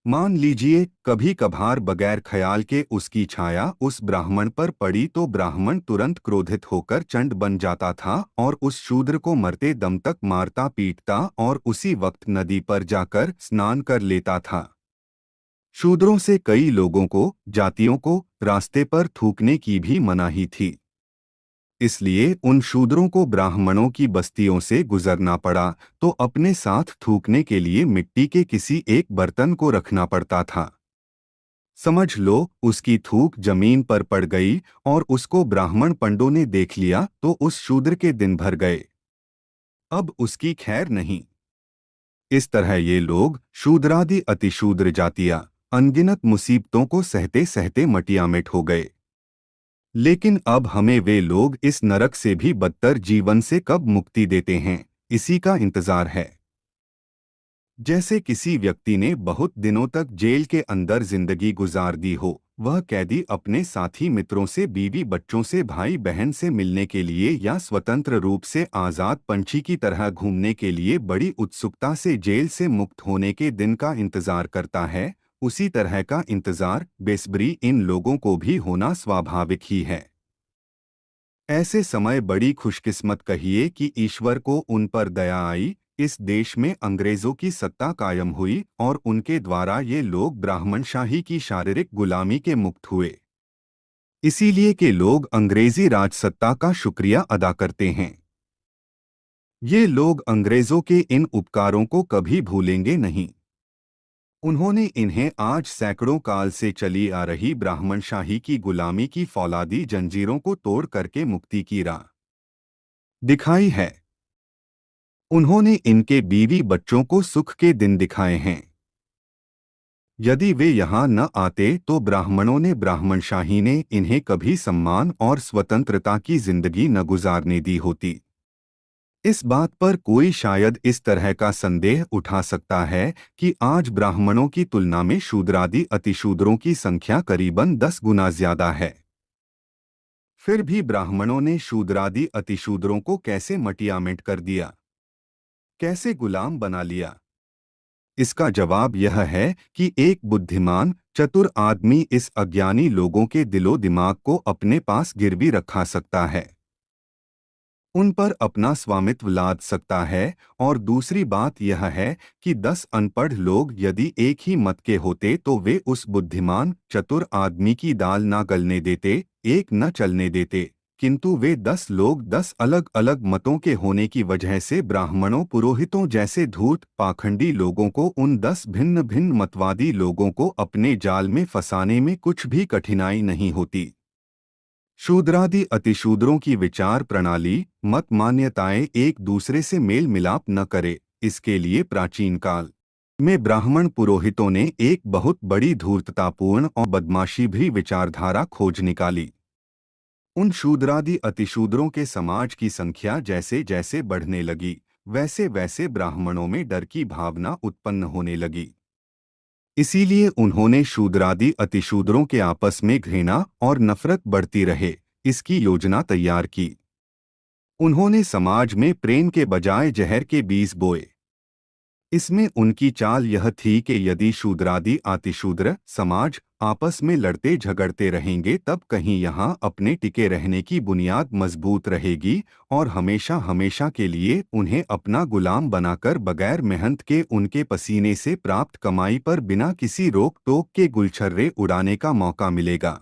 मान लीजिए कभी कभार बगैर ख्याल के उसकी छाया उस ब्राह्मण पर पड़ी तो ब्राह्मण तुरंत क्रोधित होकर चंड बन जाता था और उस शूद्र को मरते दम तक मारता पीटता और उसी वक्त नदी पर जाकर स्नान कर लेता था। शूद्रों से कई लोगों को, जातियों को रास्ते पर थूकने की भी मनाही थी। इसलिए उन शूद्रों को ब्राह्मणों की बस्तियों से गुजरना पड़ा तो अपने साथ थूकने के लिए मिट्टी के किसी एक बर्तन को रखना पड़ता था। समझ लो उसकी थूक जमीन पर पड़ गई और उसको ब्राह्मण पंडों ने देख लिया तो उस शूद्र के दिन भर गए। अब उसकी खैर नहीं। इस तरह ये लोग, शूद्रादि अतिशूद्र जातियां, अनगिनत मुसीबतों को सहते सहते मटियामेट हो गए। लेकिन अब हमें वे लोग इस नरक से भी बदतर जीवन से कब मुक्ति देते हैं, इसी का इंतजार है। जैसे किसी व्यक्ति ने बहुत दिनों तक जेल के अंदर जिंदगी गुजार दी हो, वह कैदी अपने साथी मित्रों से, बीवी बच्चों से, भाई बहन से मिलने के लिए या स्वतंत्र रूप से आज़ाद पंछी की तरह घूमने के लिए बड़ी उत्सुकता से जेल से मुक्त होने के दिन का इंतजार करता है, उसी तरह का इंतजार बेसब्री इन लोगों को भी होना स्वाभाविक ही है। ऐसे समय बड़ी खुशकिस्मत कहिए कि ईश्वर को उन पर दया आई, इस देश में अंग्रेजों की सत्ता कायम हुई और उनके द्वारा ये लोग ब्राह्मणशाही की शारीरिक गुलामी के मुक्त हुए। इसीलिए के लोग अंग्रेजी राजसत्ता का शुक्रिया अदा करते हैं। ये लोग अंग्रेजों के इन उपकारों को कभी भूलेंगे नहीं। उन्होंने इन्हें आज सैकड़ों काल से चली आ रही ब्राह्मणशाही की गुलामी की फौलादी जंजीरों को तोड़ करके मुक्ति की राह दिखाई है। उन्होंने इनके बीवी बच्चों को सुख के दिन दिखाए हैं। यदि वे यहाँ न आते तो ब्राह्मणों ने ब्राह्मणशाही ने इन्हें कभी सम्मान और स्वतंत्रता की जिंदगी न गुजारने दी होती। इस बात पर कोई शायद इस तरह का संदेह उठा सकता है कि आज ब्राह्मणों की तुलना में शूद्रादि अतिशूद्रों की संख्या करीबन 10 गुना ज्यादा है। फिर भी ब्राह्मणों ने शूद्रादि अतिशूद्रों को कैसे मटियामेट कर दिया, कैसे गुलाम बना लिया? इसका जवाब यह है कि एक बुद्धिमान चतुर आदमी इस अज्ञानी लोगों के दिलो दिमाग को अपने पास गिरवी रखा सकता है, उन पर अपना स्वामित्व लाद सकता है। और दूसरी बात यह है कि 10 अनपढ़ लोग यदि एक ही मत के होते तो वे उस बुद्धिमान चतुर आदमी की दाल ना गलने देते, एक न चलने देते। किंतु वे 10 लोग 10 अलग अलग मतों के होने की वजह से ब्राह्मणों पुरोहितों जैसे धूर्त पाखंडी लोगों को उन 10 भिन्न भिन्न मतवादी लोगों को अपने जाल में फंसाने में कुछ भी कठिनाई नहीं होती। शूद्रादि अतिशूद्रों की विचार प्रणाली मत मान्यताएं एक दूसरे से मेल मिलाप न करे, इसके लिए प्राचीन काल में ब्राह्मण पुरोहितों ने एक बहुत बड़ी धूर्ततापूर्ण और बदमाशी भी विचारधारा खोज निकाली। उन शूद्रादि अतिशूद्रों के समाज की संख्या जैसे जैसे बढ़ने लगी, वैसे वैसे ब्राह्मणों में डर की भावना उत्पन्न होने लगी। इसीलिए उन्होंने शूद्रादि अतिशूद्रों के आपस में घृणा और नफरत बढ़ती रहे, इसकी योजना तैयार की। उन्होंने समाज में प्रेम के बजाय जहर के बीज बोए। इसमें उनकी चाल यह थी कि यदि शूद्रादि अतिशूद्र समाज आपस में लड़ते झगड़ते रहेंगे तब कहीं यहाँ अपने टिके रहने की बुनियाद मजबूत रहेगी और हमेशा हमेशा के लिए उन्हें अपना गुलाम बनाकर बगैर मेहनत के उनके पसीने से प्राप्त कमाई पर बिना किसी रोक टोक के गुलछर्रे उड़ाने का मौका मिलेगा।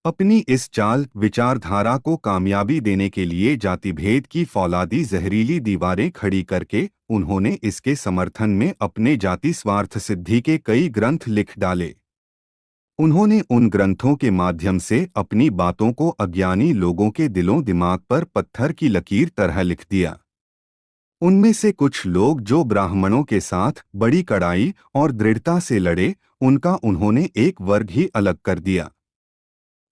अपनी इस चाल विचारधारा को कामयाबी देने के लिए जातिभेद की फौलादी जहरीली दीवारें खड़ी करके उन्होंने इसके समर्थन में अपने जाति स्वार्थ सिद्धि के कई ग्रंथ लिख डाले। उन्होंने उन ग्रंथों के माध्यम से अपनी बातों को अज्ञानी लोगों के दिलों दिमाग पर पत्थर की लकीर तरह लिख दिया। उनमें से कुछ लोग जो ब्राह्मणों के साथ बड़ी कड़ाई और दृढ़ता से लड़े, उनका उन्होंने एक वर्ग ही अलग कर दिया।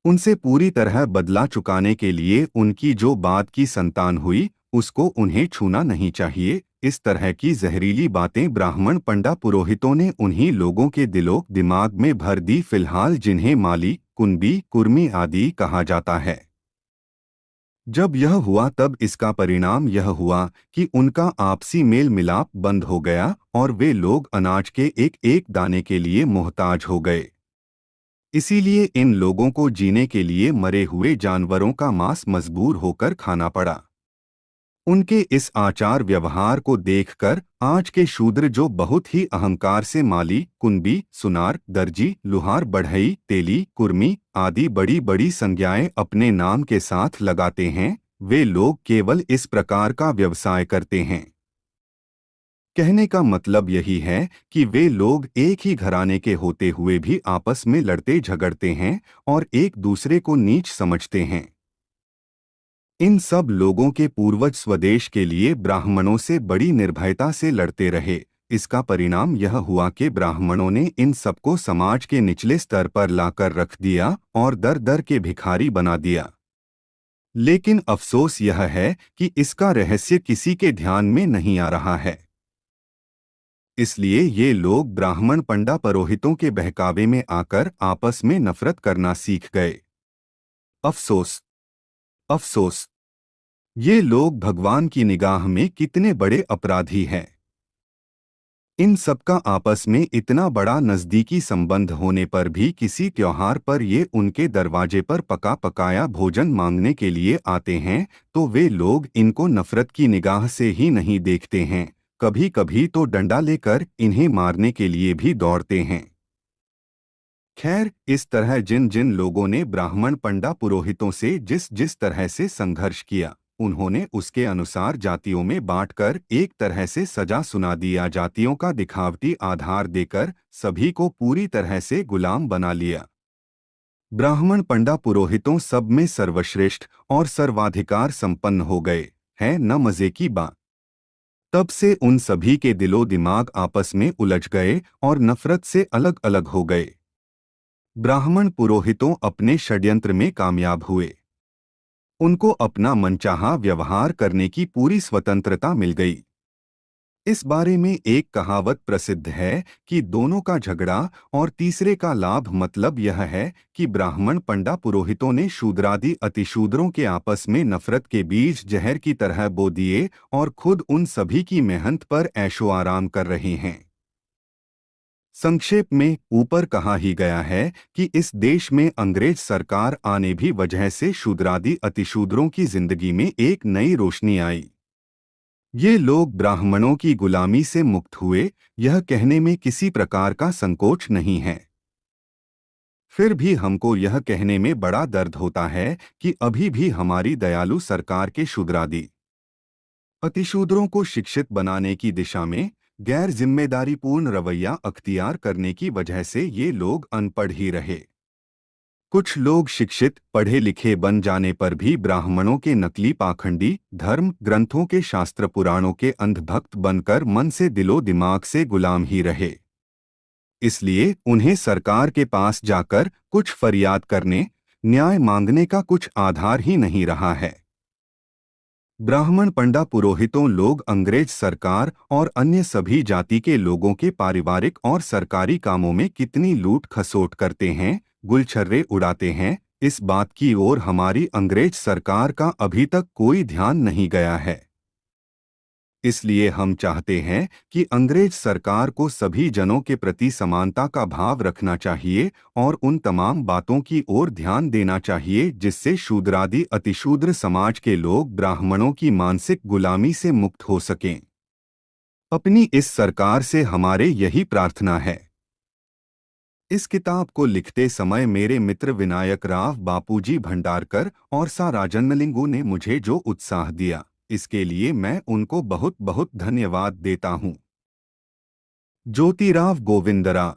उनसे पूरी तरह बदला चुकाने के लिए उनकी जो बाद की संतान हुई उसको उन्हें छूना नहीं चाहिए। इस तरह की जहरीली बातें ब्राह्मण पंडा पुरोहितों ने उन्हीं लोगों के दिलो दिमाग में भर दी, फिलहाल जिन्हें माली कुंबी कुर्मी आदि कहा जाता है। जब यह हुआ तब इसका परिणाम यह हुआ कि उनका आपसी मेल मिलाप बंद हो गया और वे लोग अनाज के एक एक दाने के लिए मोहताज हो गए। इसीलिए इन लोगों को जीने के लिए मरे हुए जानवरों का मांस मजबूर होकर खाना पड़ा। उनके इस आचार व्यवहार को देखकर आज के शूद्र जो बहुत ही अहंकार से माली कुंबी सुनार दर्जी लुहार बढ़ई तेली कुर्मी आदि बड़ी बड़ी संज्ञाएं अपने नाम के साथ लगाते हैं, वे लोग केवल इस प्रकार का व्यवसाय करते हैं। कहने का मतलब यही है कि वे लोग एक ही घराने के होते हुए भी आपस में लड़ते झगड़ते हैं और एक दूसरे को नीच समझते हैं। इन सब लोगों के पूर्वज स्वदेश के लिए ब्राह्मणों से बड़ी निर्भयता से लड़ते रहे। इसका परिणाम यह हुआ कि ब्राह्मणों ने इन सबको समाज के निचले स्तर पर लाकर रख दिया और दर दर के भिखारी बना दिया। लेकिन अफसोस यह है कि इसका रहस्य किसी के ध्यान में नहीं आ रहा है। इसलिए ये लोग ब्राह्मण पंडा पुरोहितों के बहकावे में आकर आपस में नफरत करना सीख गए। अफसोस, अफसोस, ये लोग भगवान की निगाह में कितने बड़े अपराधी हैं। इन सबका आपस में इतना बड़ा नज़दीकी संबंध होने पर भी किसी त्योहार पर ये उनके दरवाजे पर पका पकाया भोजन मांगने के लिए आते हैं तो वे लोग इनको नफरत की निगाह से ही नहीं देखते हैं, कभी कभी तो डंडा लेकर इन्हें मारने के लिए भी दौड़ते हैं। खैर, इस तरह जिन जिन लोगों ने ब्राह्मण पंडा पुरोहितों से जिस जिस तरह से संघर्ष किया, उन्होंने उसके अनुसार जातियों में बांटकर एक तरह से सजा सुना दिया, जातियों का दिखावटी आधार देकर सभी को पूरी तरह से गुलाम बना लिया। ब्राह्मण पंडा पुरोहितों सब में सर्वश्रेष्ठ और सर्वाधिकार संपन्न हो गए। है न मजे की बात। तब से उन सभी के दिलो दिमाग आपस में उलझ गए और नफरत से अलग अलग हो गए। ब्राह्मण पुरोहितों अपने षड्यंत्र में कामयाब हुए। उनको अपना मनचाहा व्यवहार करने की पूरी स्वतंत्रता मिल गई। इस बारे में एक कहावत प्रसिद्ध है कि दोनों का झगड़ा और तीसरे का लाभ। मतलब यह है कि ब्राह्मण पंडा पुरोहितों ने शूद्रादि अतिशूद्रों के आपस में नफरत के बीज जहर की तरह बो दिए और खुद उन सभी की मेहनत पर ऐशो आराम कर रहे हैं। संक्षेप में ऊपर कहा ही गया है कि इस देश में अंग्रेज सरकार आने भी वजह से शूद्रादि अतिशूद्रों की जिंदगी में एक नई रोशनी आई। ये लोग ब्राह्मणों की गुलामी से मुक्त हुए, यह कहने में किसी प्रकार का संकोच नहीं है। फिर भी हमको यह कहने में बड़ा दर्द होता है कि अभी भी हमारी दयालु सरकार के शूद्रादि अतिशूद्रों को शिक्षित बनाने की दिशा में गैर जिम्मेदारीपूर्ण रवैया अख्तियार करने की वजह से ये लोग अनपढ़ ही रहे। कुछ लोग शिक्षित पढ़े लिखे बन जाने पर भी ब्राह्मणों के नकली पाखंडी धर्म ग्रंथों के शास्त्र पुराणों के अंधभक्त बनकर मन से दिलो दिमाग से गुलाम ही रहे। इसलिए उन्हें सरकार के पास जाकर कुछ फरियाद करने न्याय मांगने का कुछ आधार ही नहीं रहा है। ब्राह्मण पंडा पुरोहितों लोग अंग्रेज सरकार और अन्य सभी जाति के लोगों के पारिवारिक और सरकारी कामों में कितनी लूट खसोट करते हैं, गुलछर्रे उड़ाते हैं, इस बात की ओर हमारी अंग्रेज सरकार का अभी तक कोई ध्यान नहीं गया है। इसलिए हम चाहते हैं कि अंग्रेज सरकार को सभी जनों के प्रति समानता का भाव रखना चाहिए और उन तमाम बातों की ओर ध्यान देना चाहिए जिससे शूद्रादि अतिशूद्र समाज के लोग ब्राह्मणों की मानसिक गुलामी से मुक्त हो सकें। अपनी इस सरकार से हमारे यही प्रार्थना है। इस किताब को लिखते समय मेरे मित्र विनायक राव बापूजी भंडारकर और सा राजन्मलिंगू ने मुझे जो उत्साह दिया, इसके लिए मैं उनको बहुत बहुत धन्यवाद देता हूँ। ज्योतिराव गोविंदरा।